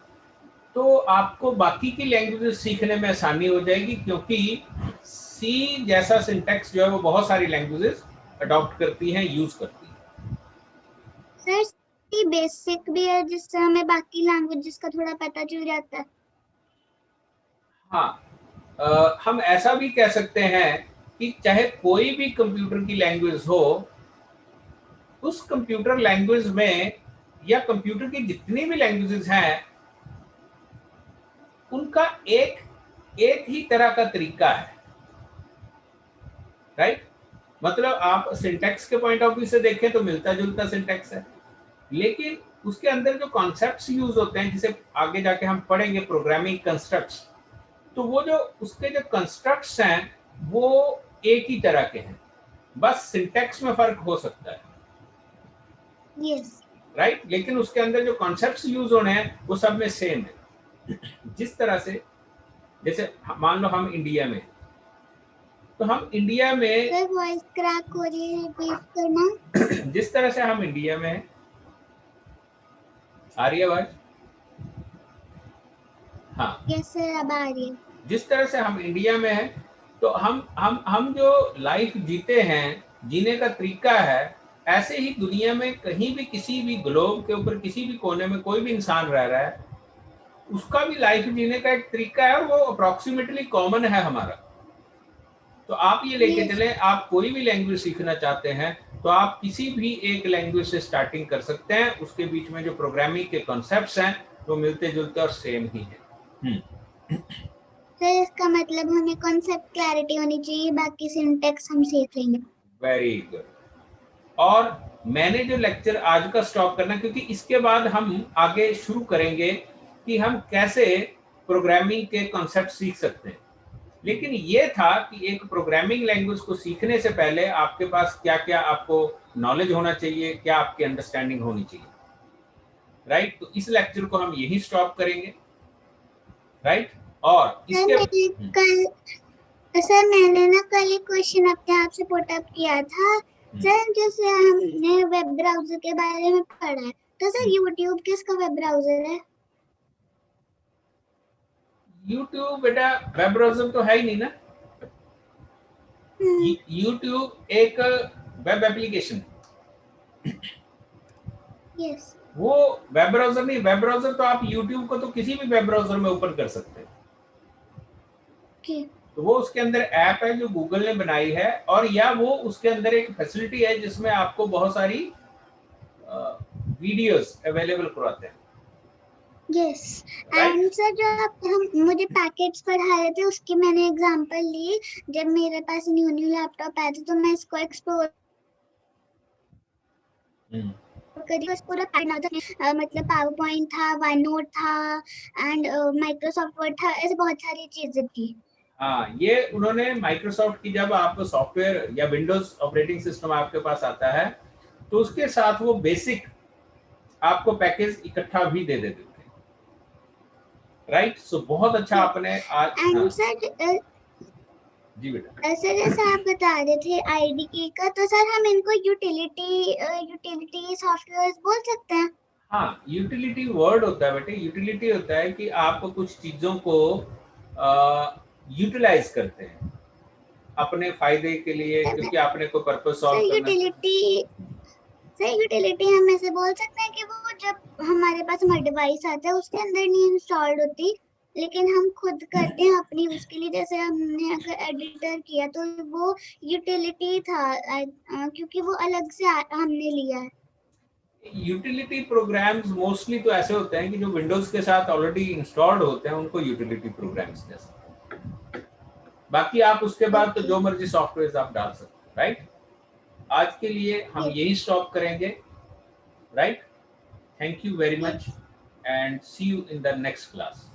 तो आपको बाकी की लैंग्वेजेस सीखने में आसानी हो जाएगी, क्योंकि सी जैसा सिंटैक्स जो है वो बहुत सारी लैंग्वेजेस अडॉप्ट करती हैं, यूज करती हैं। सर सी बेसिक भी है जिससे हमें बाकी लैंग्वेजेस का थोड़ा पता चल जाता है। हाँ, हम ऐसा भी कह सकते हैं कि चाहे कोई भी कंप्यूटर की लैंग्वेज हो, उस कंप्यूटर लैंग्वेज में या कंप्यूटर की जितनी भी लैंग्वेजेस हैं उनका एक ही तरह का तरीका है, राइट? मतलब आप सिंटैक्स के पॉइंट ऑफ व्यू से देखें तो मिलता जुलता सिंटैक्स है, लेकिन उसके अंदर जो कॉन्सेप्ट्स यूज होते हैं, जिसे आगे जाके हम पढ़ेंगे प्रोग्रामिंग कंस्ट्रक्ट्स, तो वो जो उसके जो कंस्ट्रक्ट्स हैं वो एक ही तरह के हैं, बस सिंटैक्स में फर्क हो सकता है, यस राइट? लेकिन उसके अंदर जो कॉन्सेप्ट्स यूज होने हैं वो सब में सेम है। जिस तरह से, जैसे मान लो हम इंडिया में, तो हम इंडिया में, सर वॉइस क्रैक हो रही है, रिपीट करना। जिस तरह से हम इंडिया में, आ रही है आवाज? हाँ, यस सर अब आ रही है। जिस तरह से हम इंडिया में हैं, तो हम जो लाइफ जीते हैं, जीने का तरीका है ऐसे ही दुनिया में कहीं भी किसी भी ग्लोब के ऊपर किसी भी कोने में कोई भी इंसान रह रहा है, उसका भी लाइफ जीने का एक तरीका है और वो अप्रोक्सीमेटली कॉमन है हमारा। तो आप ये लेके Yes. चले, आप कोई भी लैंग्वेज सीखना चाहते हैं तो आप किसी भी एक लैंग्वेज से स्टार्टिंग कर सकते हैं। उसके बीच में जो प्रोग्रामिंग के कॉन्सेप्ट्स हैं वो मिलते जुलते और सेम ही है। सर इसका मतलब हमें कॉन्सेप्ट क्लैरिटी होनी चाहिए, बाकी सिंटेक्स हम सीख लेंगे। Very good. और मैंने जो लेक्चर आज का स्टॉप करना, क्योंकि इसके बाद हम आगे शुरू करेंगे कि हम कैसे प्रोग्रामिंग के कॉन्सेप्ट सीख सकते हैं। लेकिन ये था कि एक प्रोग्रामिंग लैंग्वेज को सीखने से पहले आपके पास क्या क्या आपको नॉलेज होना चाहिए, क्या आपकी अंडरस्टैंडिंग होनी चाहिए, राइट। तो इस लेक्चर को हम यही स्टॉप करेंगे, राइट। और सर मैंने ना कल एक क्वेश्चन अपने आप से पुट अप किया था। सर जैसे हमने वेब ब्राउजर के बारे में पढ़ा है, तो सर यूट्यूब किसका वेब ब्राउजर है? यूट्यूब बेटा वेब ब्राउजर तो है ही नहीं ना। यूट्यूब एक वेब एप्लीकेशन। यस। वो वेब ब्राउजर नहीं। वेब ब्राउजर तो आप यूट्यूब को तो किसी भी वेब ब्राउजर में ओपन कर सकते हैं। तो वो उसके अंदर ऐप है जो गूगल ने बनाई है, और या वो उसके अंदर एक फैसिलिटी है जिसमें आपको बहुत सारी वीडियोस अवेलेबल करवाते हैं। यस। एंड सर जो हम मुझे पैकेट्स पढ़ा रहे थे उसकी मैंने एग्जांपल ली। जब मेरे पास न्यू लैपटॉप आया था तो मैं इसको एक्सप्लोर करी। बस पूरा मतलब पावर पॉइंट था, वन नोट था एंड माइक्रोसॉफ्ट वर्ड था, ऐसे बहुत सारी चीजें थी। हाँ, ये उन्होंने माइक्रोसॉफ्ट की, जब आप सॉफ्टवेयर या विंडोज ऑपरेटिंग सिस्टम आपके पास आता है तो उसके साथ वो बेसिक आपको पैकेज इकट्ठा भी दे देते थे, राइट। सो बहुत अच्छा आपने आज। एंड सर जी बेटा। सर जैसा आप बता रहे थे आईडीई का, तो सर हम इनको यूटिलिटी सॉफ्टवेयर बोल सकते हैं? हाँ, यूटिलिटी वर्ड होता है बेटे। यूटिलिटी होता है कि आप कुछ चीजों को यूटिलाइज करते हैं अपने फायदे के लिए, क्योंकि आपने कोई पर्पस सॉल्व करना है। यूटिलिटी हम ऐसे बोल सकते हैं कि वो जब हमारे पास हमारा डिवाइस आता है उसके अंदर नहीं इंस्टॉल्ड होती, लेकिन हम खुद करते हैं अपनी उसके लिए। जैसे हमने अगर एडिटर किया तो वो यूटिलिटी था, क्योंकि वो अलग से हमने लिया है। यूटिलिटी प्रोग्राम्स मोस्टली तो ऐसे होते हैं कि जो विंडोज के साथ ऑलरेडी इंस्टॉल्ड होते हैं उनको यूटिलिटी प्रोग्राम्स जैसे। बाकी आप उसके बाद तो जो मर्जी सॉफ्टवेयर आप डाल सकते हैं, राइट। आज के लिए हम यही स्टॉप करेंगे, right. Thank you very much and see you in the next class.